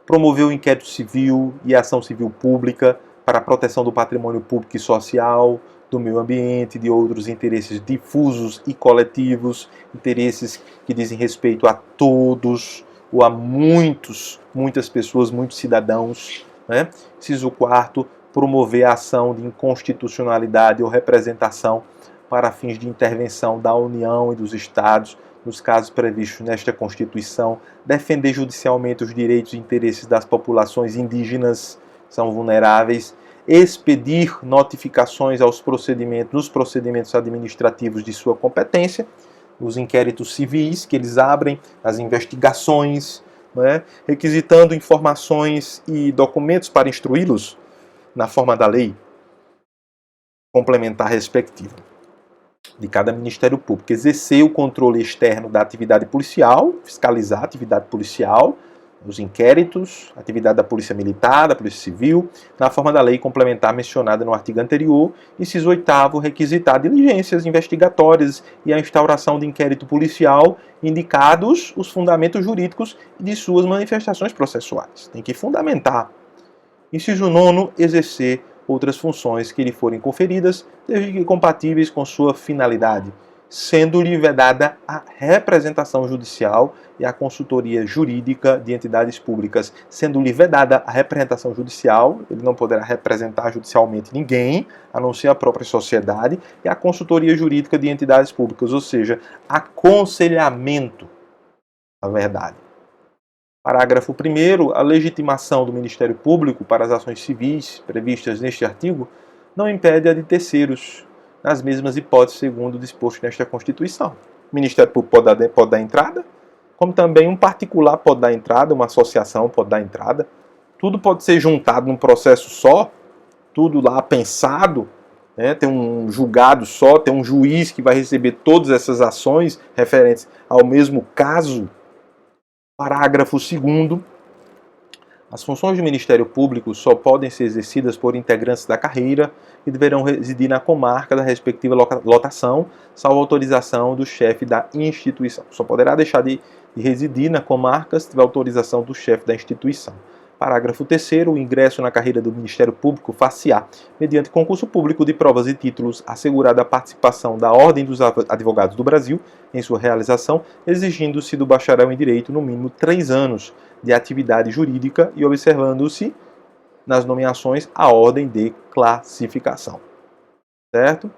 Promover o inquérito civil e a ação civil pública para a proteção do patrimônio público e social, do meio ambiente, de outros interesses difusos e coletivos, interesses que dizem respeito a todos, ou a muitas pessoas, muitos cidadãos. Né? Inciso 4, promover a ação de inconstitucionalidade ou representação para fins de intervenção da União e dos Estados, nos casos previstos nesta Constituição, defender judicialmente os direitos e interesses das populações indígenas, que são vulneráveis, expedir notificações nos procedimentos administrativos de sua competência, os inquéritos civis que eles abrem, as investigações, né, requisitando informações e documentos para instruí-los na forma da lei complementar respectiva. de cada Ministério Público: exercer o controle externo da atividade policial, fiscalizar a atividade policial, os inquéritos, atividade da Polícia Militar, da Polícia Civil, na forma da lei complementar mencionada no artigo anterior. Inciso 8º, requisitar diligências investigatórias e a instauração de inquérito policial, indicados os fundamentos jurídicos de suas manifestações processuais. Tem que fundamentar. Inciso 9º, exercer outras funções que lhe forem conferidas, desde que compatíveis com sua finalidade, sendo-lhe vedada a representação judicial e a consultoria jurídica de entidades públicas. Sendo-lhe vedada a representação judicial, ele não poderá representar judicialmente ninguém, a não ser a própria sociedade, e a consultoria jurídica de entidades públicas, ou seja, aconselhamento, na verdade. Parágrafo 1º, a legitimação do Ministério Público para as ações civis previstas neste artigo não impede a de terceiros, nas mesmas hipóteses segundo o disposto nesta Constituição. O Ministério Público pode dar entrada, como também um particular pode dar entrada, uma associação pode dar entrada. Tudo pode ser juntado num processo só, tudo lá pensado, né? Tem um julgado só, tem um juiz que vai receber todas essas ações referentes ao mesmo caso. Parágrafo 2º. As funções do Ministério Público só podem ser exercidas por integrantes da carreira e deverão residir na comarca da respectiva lotação, salvo autorização do chefe da instituição. Só poderá deixar de residir na comarca se tiver autorização do chefe da instituição. Parágrafo 3º. O ingresso na carreira do Ministério Público far-se-á mediante concurso público de provas e títulos, assegurada a participação da Ordem dos Advogados do Brasil em sua realização, exigindo-se do bacharel em Direito no mínimo 3 anos de atividade jurídica e observando-se nas nomeações a ordem de classificação. Certo?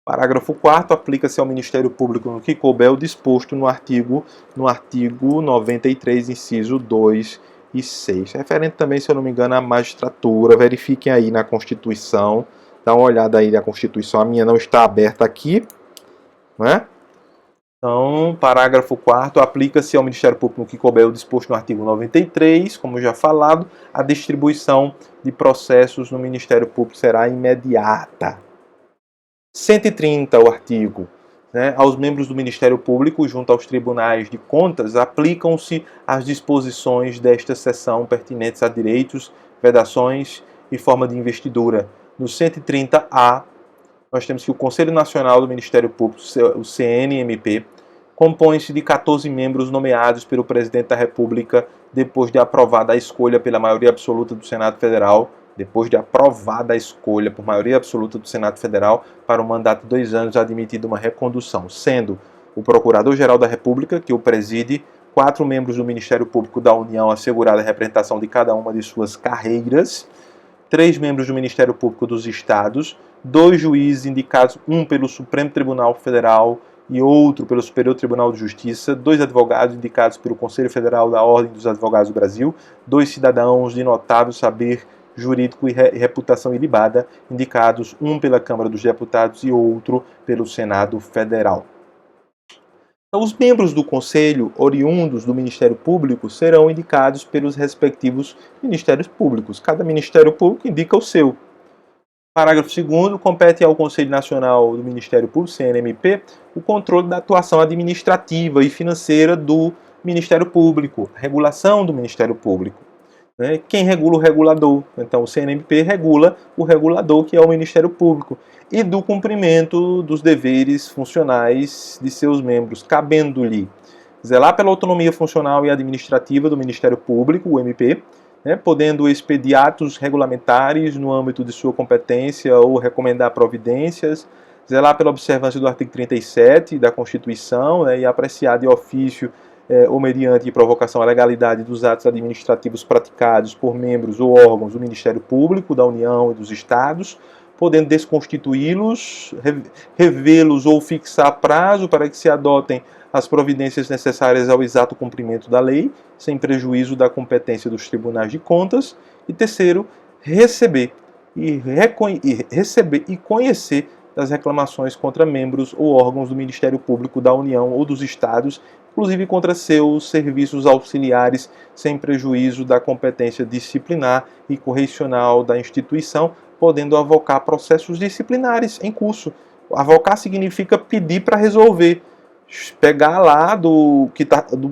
Parágrafo 4º. Aplica-se ao Ministério Público no que couber o disposto no artigo 93, inciso 2 e 6. Referente também, se eu não me engano, à magistratura. Verifiquem aí na Constituição. Dá uma olhada aí na Constituição. A minha não está aberta aqui, não é? Então, parágrafo 4º, aplica-se ao Ministério Público no que couber o disposto no artigo 93, como já falado, a distribuição de processos no Ministério Público será imediata. 130, o artigo. Aos membros do Ministério Público, junto aos tribunais de contas, aplicam-se as disposições desta seção pertinentes a direitos, vedações e forma de investidura. No 130-A, nós temos que o Conselho Nacional do Ministério Público, o CNMP, compõe-se de 14 membros nomeados pelo Presidente da República depois de aprovada a escolha pela maioria absoluta do Senado Federal, para um mandato de 2 anos, admitida uma recondução, sendo o Procurador-Geral da República, que o preside, 4 membros do Ministério Público da União, assegurada a representação de cada uma de suas carreiras, 3 membros do Ministério Público dos Estados, 2 juízes indicados, um pelo Supremo Tribunal Federal e outro pelo Superior Tribunal de Justiça, 2 advogados indicados pelo Conselho Federal da Ordem dos Advogados do Brasil, 2 cidadãos de notável saber jurídico e reputação ilibada, indicados, um pela Câmara dos Deputados e outro pelo Senado Federal. Então, os membros do Conselho, oriundos do Ministério Público, serão indicados pelos respectivos Ministérios Públicos. Cada Ministério Público indica o seu. Parágrafo 2º, compete ao Conselho Nacional do Ministério Público, CNMP, o controle da atuação administrativa e financeira do Ministério Público, a regulação do Ministério Público. Quem regula o regulador? Então, o CNMP regula o regulador, que é o Ministério Público, e do cumprimento dos deveres funcionais de seus membros, cabendo-lhe zelar pela autonomia funcional e administrativa do Ministério Público, o MP, podendo expedir atos regulamentares no âmbito de sua competência ou recomendar providências, zelar pela observância do artigo 37 da Constituição, e apreciar de ofício ou mediante provocação à legalidade dos atos administrativos praticados por membros ou órgãos do Ministério Público, da União e dos Estados, podendo desconstituí-los, revê-los ou fixar prazo para que se adotem as providências necessárias ao exato cumprimento da lei, sem prejuízo da competência dos tribunais de contas. E terceiro, receber e conhecer das reclamações contra membros ou órgãos do Ministério Público da União ou dos Estados, inclusive contra seus serviços auxiliares, sem prejuízo da competência disciplinar e correcional da instituição, podendo avocar processos disciplinares em curso Avocar significa pedir para resolver. Pegar lá do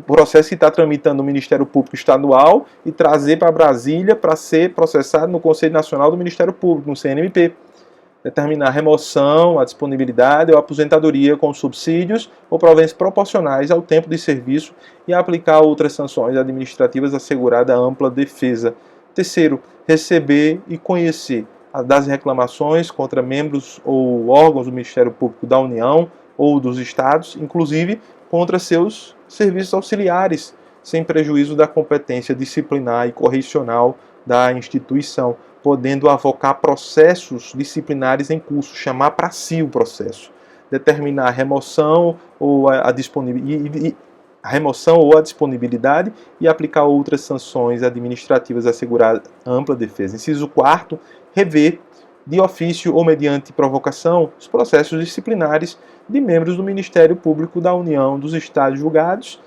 processo que está tramitando no Ministério Público Estadual e trazer para Brasília para ser processado no Conselho Nacional do Ministério Público, no CNMP. Determinar a remoção, a disponibilidade ou a aposentadoria com subsídios ou proventos proporcionais ao tempo de serviço e aplicar outras sanções administrativas assegurada ampla defesa. Terceiro, receber e conhecer das reclamações contra membros ou órgãos do Ministério Público da União ou dos Estados, inclusive contra seus serviços auxiliares, sem prejuízo da competência disciplinar e correcional da instituição, podendo avocar processos disciplinares em curso, chamar para si o processo, determinar a remoção ou a disponibilidade e aplicar outras sanções administrativas assegurar ampla defesa. Inciso 4º, rever de ofício ou mediante provocação os processos disciplinares de membros do Ministério Público da União dos Estados julgados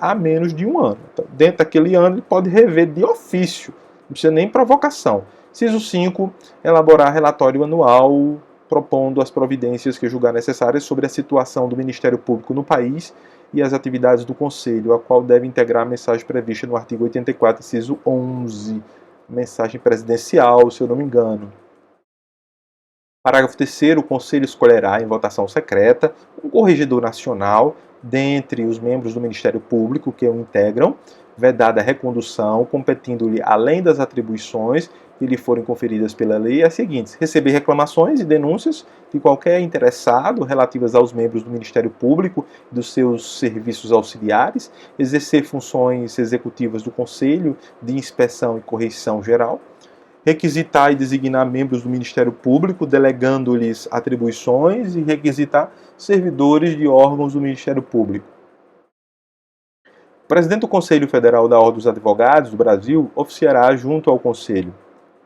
há menos de um ano. Então, dentro daquele ano, ele pode rever de ofício, não precisa nem provocação. Inciso 5, elaborar relatório anual propondo as providências que julgar necessárias sobre a situação do Ministério Público no país e as atividades do Conselho, a qual deve integrar a mensagem prevista no artigo 84, inciso 11, mensagem presidencial, se eu não me engano. Parágrafo 3º, o Conselho escolherá em votação secreta um corregedor nacional dentre os membros do Ministério Público que o integram, vedada a recondução, competindo-lhe, além das atribuições que lhe forem conferidas pela lei, as seguintes: receber reclamações e denúncias de qualquer interessado relativas aos membros do Ministério Público e dos seus serviços auxiliares, exercer funções executivas do Conselho de inspeção e correição geral, requisitar e designar membros do Ministério Público, delegando-lhes atribuições e requisitar servidores de órgãos do Ministério Público. O presidente do Conselho Federal da Ordem dos Advogados do Brasil oficiará junto ao Conselho.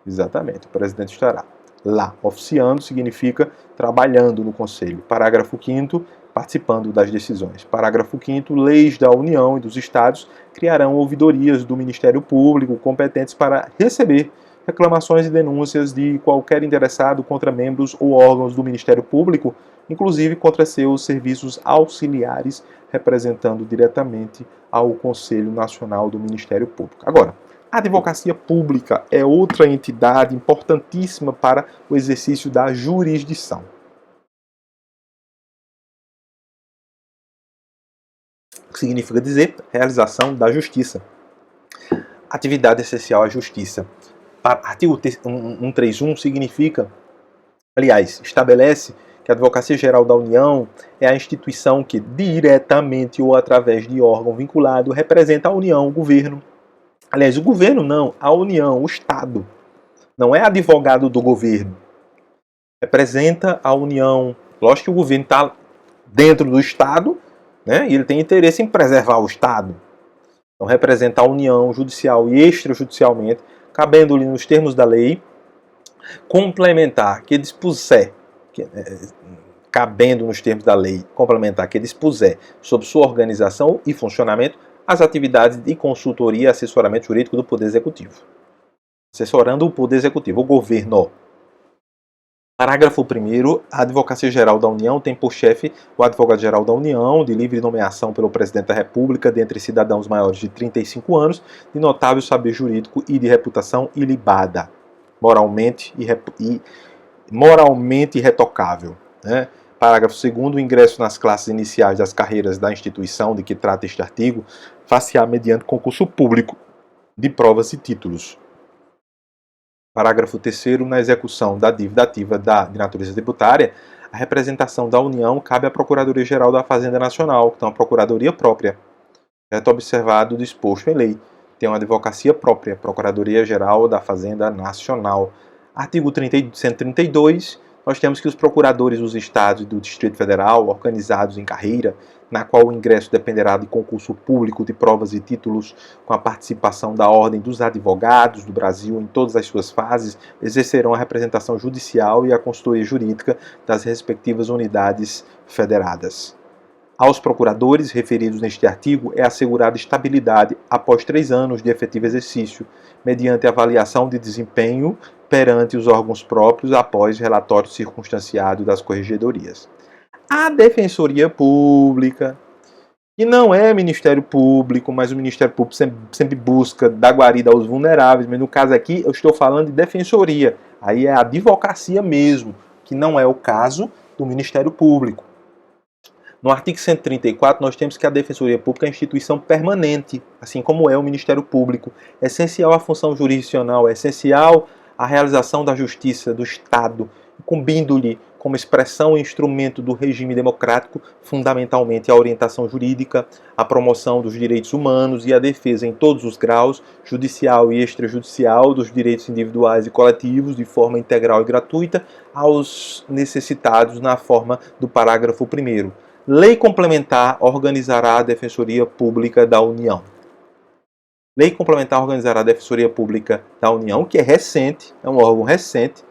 Exatamente, o presidente estará lá. Oficiando significa trabalhando no Conselho. Parágrafo 5º, participando das decisões. Parágrafo 5º, leis da União e dos Estados criarão ouvidorias do Ministério Público competentes para receber reclamações e denúncias de qualquer interessado contra membros ou órgãos do Ministério Público, inclusive contra seus serviços auxiliares, representando diretamente ao Conselho Nacional do Ministério Público. Agora, a advocacia pública é outra entidade importantíssima para o exercício da jurisdição. O que significa dizer realização da justiça. Atividade essencial à justiça. Artigo 131 significa, estabelece que a Advocacia Geral da União é a instituição que, diretamente ou através de órgão vinculado, representa a União, o governo. Aliás, o governo não, a União, o Estado. Não é advogado do governo. Representa a União. Lógico que o governo está dentro do Estado, né, e ele tem interesse em preservar o Estado. Então, representa a União judicial e extrajudicialmente, cabendo-lhe nos termos da lei, complementar que dispuser, cabendo nos termos da lei, complementar que dispuser sobre sua organização e funcionamento as atividades de consultoria e assessoramento jurídico do Poder Executivo. Assessorando o Poder Executivo, o governo. Parágrafo 1º, a Advocacia Geral da União tem por chefe o Advogado-Geral da União, de livre nomeação pelo Presidente da República, dentre cidadãos maiores de 35 anos, de notável saber jurídico e de reputação ilibada, moralmente irretocável. Né? Parágrafo 2º, o ingresso nas classes iniciais das carreiras da instituição de que trata este artigo far-se-á mediante concurso público de provas e títulos. Parágrafo 3º, na execução da dívida ativa de natureza tributária, a representação da União cabe à Procuradoria-Geral da Fazenda Nacional, que tem uma procuradoria própria, certo? Observado o disposto em lei. Tem uma advocacia própria, Procuradoria-Geral da Fazenda Nacional. Artigo 132, nós temos que os procuradores dos estados e do Distrito Federal, organizados em carreira, na qual o ingresso dependerá de concurso público de provas e títulos, com a participação da Ordem dos Advogados do Brasil em todas as suas fases, exercerão a representação judicial e a consultoria jurídica das respectivas unidades federadas. Aos procuradores referidos neste artigo é assegurada estabilidade após 3 anos de efetivo exercício, mediante avaliação de desempenho perante os órgãos próprios após relatório circunstanciado das corregedorias. A Defensoria Pública, que não é Ministério Público, mas o Ministério Público sempre busca dar guarida aos vulneráveis, mas no caso aqui eu estou falando de Defensoria, aí é a advocacia mesmo, que não é o caso do Ministério Público. No artigo 134, nós temos que a Defensoria Pública é instituição permanente, assim como é o Ministério Público. É essencial à função jurisdicional, é essencial à realização da justiça do Estado, incumbindo-lhe como expressão e instrumento do regime democrático, fundamentalmente a orientação jurídica, a promoção dos direitos humanos e a defesa em todos os graus, judicial e extrajudicial, dos direitos individuais e coletivos, de forma integral e gratuita, aos necessitados na forma do parágrafo 1º. Lei complementar organizará a Defensoria Pública da União. Lei complementar organizará a Defensoria Pública da União, que é recente, é um órgão recente,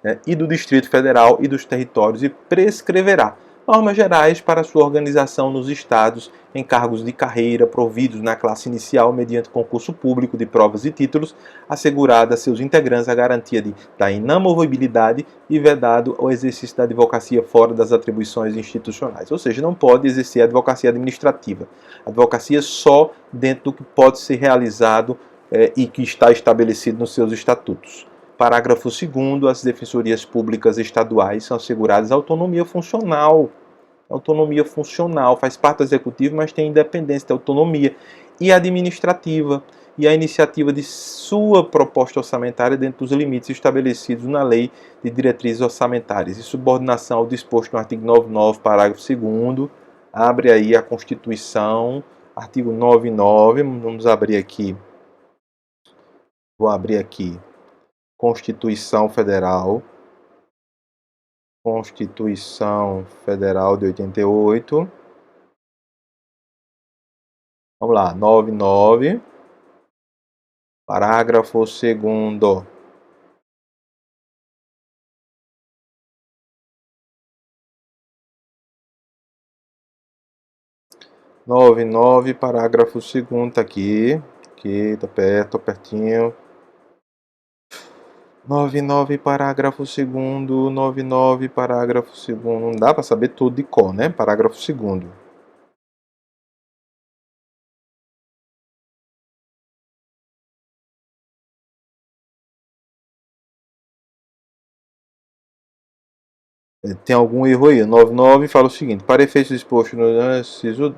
né, e do Distrito Federal e dos territórios, e prescreverá normas gerais para sua organização nos estados em cargos de carreira providos na classe inicial mediante concurso público de provas e títulos, assegurada a seus integrantes a garantia da inamovibilidade e vedado o exercício da advocacia fora das atribuições institucionais. Ou seja, não pode exercer a advocacia administrativa. A advocacia só dentro do que pode ser realizado e que está estabelecido nos seus estatutos. Parágrafo 2º, as defensorias públicas estaduais são asseguradas autonomia funcional. Autonomia funcional, faz parte do executivo, mas tem independência, tem autonomia. E administrativa, e a iniciativa de sua proposta orçamentária dentro dos limites estabelecidos na Lei de Diretrizes Orçamentárias. E subordinação ao disposto no artigo 99, parágrafo 2º. Abre aí a Constituição, artigo 99, vamos abrir aqui. Vou abrir aqui. Constituição Federal. Constituição Federal de 88. Vamos lá, 99. Parágrafo 2º. Parágrafo 2º, tá aqui. Aqui, tá perto, pertinho. 99, parágrafo 2º, 99, parágrafo 2º. Não dá para saber tudo de cor, né? Parágrafo 2º. Tem algum erro aí? 99 fala o seguinte: para efeitos expostos no inciso.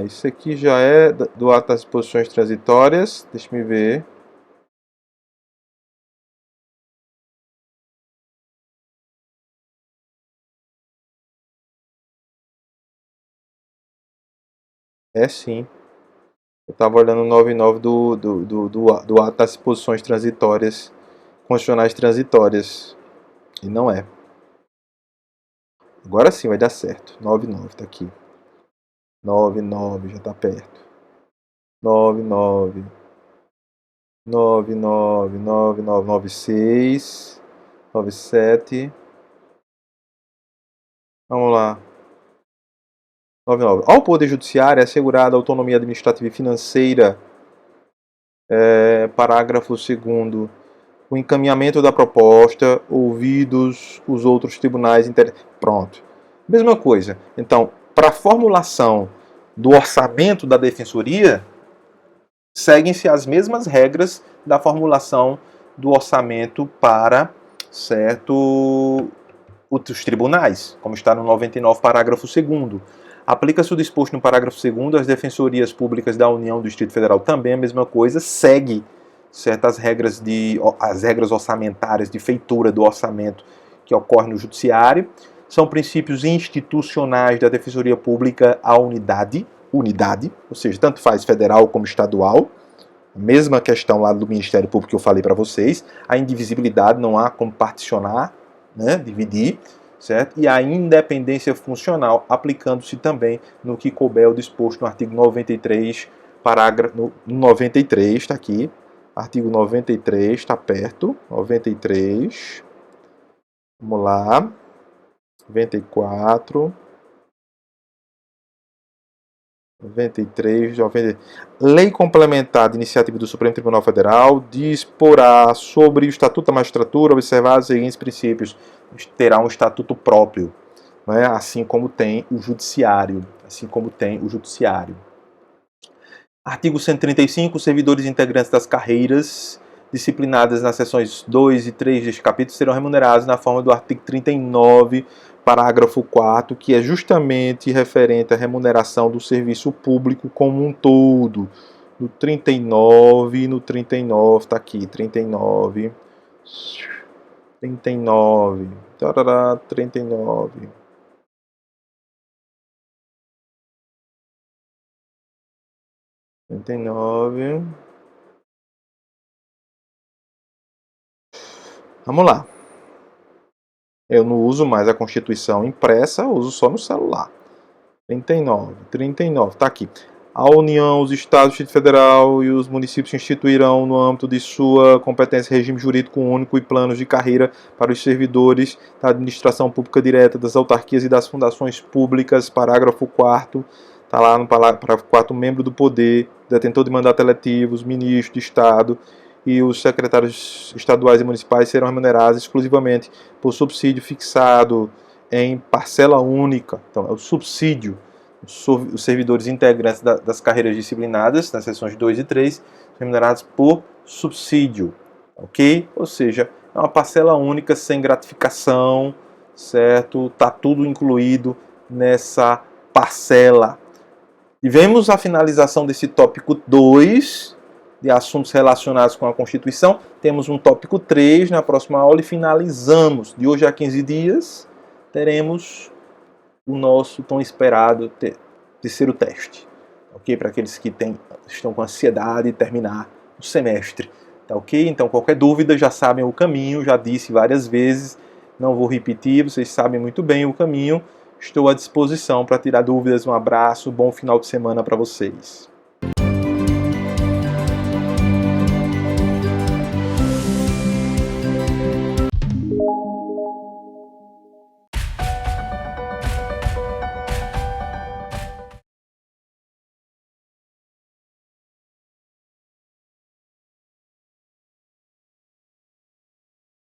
Isso aqui já é do ato das disposições transitórias. Deixa eu ver. É sim. Eu estava olhando o 99 do ato das disposições transitórias, constitucionais transitórias. E não é. Agora sim vai dar certo. 99 tá aqui. 99 já tá perto. 99 99 99 96 97. Vamos lá. 99. Ao Poder Judiciário é assegurada a autonomia administrativa e financeira. Parágrafo 2º. O encaminhamento da proposta, ouvidos os outros tribunais. Pronto. Mesma coisa. Então, para a formulação do orçamento da Defensoria, seguem-se as mesmas regras da formulação do orçamento para os tribunais, como está no 99, parágrafo 2º. Aplica-se o disposto no parágrafo 2º às defensorias públicas da União do Distrito Federal, também a mesma coisa, segue certas regras as regras orçamentárias de feitura do orçamento que ocorre no judiciário. São princípios institucionais da Defensoria Pública a unidade, ou seja, tanto faz federal como estadual. A mesma questão lá do Ministério Público que eu falei para vocês. A indivisibilidade, não há como particionar, né, dividir, certo? E a independência funcional, aplicando-se também no que couber o disposto no artigo 93, parágrafo 93, está aqui. Artigo 93, está perto. 93. Vamos lá. 94. 93, 90. Lei complementar de iniciativa do Supremo Tribunal Federal disporá sobre o Estatuto da Magistratura, observar os seguintes princípios. Terá um estatuto próprio, né? Assim como tem o Judiciário. Assim como tem o Judiciário. Artigo 135. Os servidores integrantes das carreiras disciplinadas nas seções 2 e 3 deste capítulo serão remunerados na forma do artigo 39, parágrafo 4º, que é justamente referente à remuneração do serviço público como um todo. No 39, tá aqui, 39, tarará, 39. Vamos lá. Eu não uso mais a Constituição impressa, eu uso só no celular. 39, tá aqui. A União, os Estados, o Distrito Federal e os municípios instituirão, no âmbito de sua competência, regime jurídico único e planos de carreira para os servidores da administração pública direta, das autarquias e das fundações públicas. Parágrafo 4º, está lá no parágrafo 4º, membro do poder, detentor de mandato eletivo, os ministros de Estado e os secretários estaduais e municipais serão remunerados exclusivamente por subsídio fixado em parcela única. Então, é o subsídio. Os servidores integrantes das carreiras disciplinadas, nas seções 2 e 3, remunerados por subsídio, ok? Ou seja, é uma parcela única, sem gratificação, certo? Está tudo incluído nessa parcela. Tivemos a finalização desse tópico 2, de assuntos relacionados com a Constituição. Temos um tópico 3 na próxima aula e finalizamos. De hoje a 15 dias, teremos o nosso tão esperado terceiro teste, ok? Para aqueles que estão com ansiedade de terminar o semestre, tá ok? Então, qualquer dúvida, já sabem o caminho, já disse várias vezes, não vou repetir, vocês sabem muito bem o caminho. Estou à disposição para tirar dúvidas. Um abraço, bom final de semana para vocês.